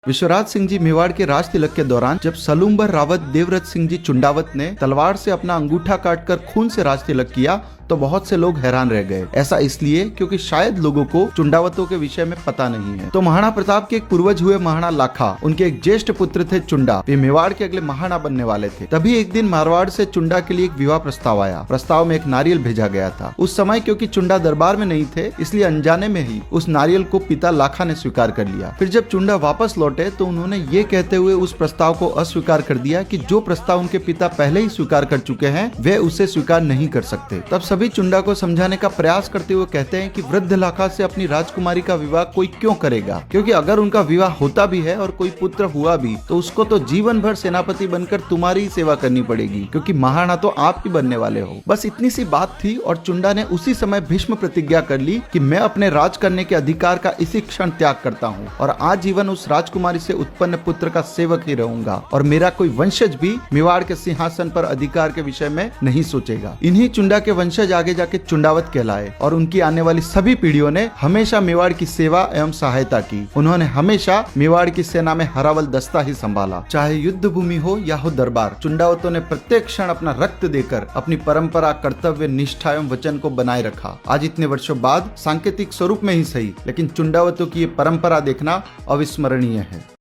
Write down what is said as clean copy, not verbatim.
विश्वराज सिंह जी मेवाड़ के राज तिलक के दौरान जब सलूम्बर रावत देवव्रत सिंह जी चुंडावत ने तलवार से अपना अंगूठा काटकर खून से राज तिलक किया तो बहुत से लोग हैरान रह गए। ऐसा इसलिए क्योंकि शायद लोगों को चुंडावतों के विषय में पता नहीं है। तो महाराणा प्रताप के एक पूर्वज हुए महाराणा लाखा, उनके एक ज्येष्ठ पुत्र थे चुंडा। वे मेवाड़ के अगले महाराणा बनने वाले थे। तभी एक दिन मारवाड़ से चुंडा के लिए एक विवाह प्रस्ताव आया। प्रस्ताव में एक नारियल भेजा गया था। उस समय क्योंकि चुंडा दरबार में नहीं थे, इसलिए अनजाने में ही उस नारियल को पिता लाखा ने स्वीकार कर लिया। फिर जब चुंडा वापस लौटे तो उन्होंने ये कहते हुए उस प्रस्ताव को अस्वीकार कर दिया कि जो प्रस्ताव उनके पिता पहले ही स्वीकार कर चुके हैं वे उसे स्वीकार नहीं कर सकते। तब सभी चुंडा को समझाने का प्रयास करते हुए कहते हैं कि वृद्ध लाखा से अपनी राजकुमारी का विवाह कोई क्यों करेगा, क्योंकि अगर उनका विवाह होता भी है और कोई पुत्र हुआ भी तो उसको तो जीवन भर सेनापति बनकर तुम्हारी ही सेवा करनी पड़ेगी, क्योंकि महाराणा तो आप ही बनने वाले हो। बस इतनी सी बात थी और चुंडा ने उसी समय भीष्म प्रतिज्ञा कर ली कि मैं अपने राज करने के अधिकार का इसी क्षण त्याग करता हूँ और आजीवन उस राजकुमारी से उत्पन्न पुत्र का सेवक ही रहूंगा और मेरा कोई वंशज भी मेवाड़ के सिंहासन पर अधिकार के विषय में नहीं सोचेगा। इन्हीं चुंडा के वंशज आगे जाके चुंडावत कहलाए और उनकी आने वाली सभी पीढ़ियों ने हमेशा मेवाड़ की सेवा एवं सहायता की। उन्होंने हमेशा मेवाड़ की सेना में हरावल दस्ता ही संभाला। चाहे युद्ध भूमि हो या हो दरबार, चुंडावतों ने प्रत्येक क्षण अपना रक्त देकर अपनी परंपरा, कर्तव्य, निष्ठा एवं वचन को बनाए रखा। आज इतने वर्षों बाद सांकेतिक स्वरूप में ही सही, लेकिन चुंडावतों की ये परंपरा देखना अविस्मरणीय है।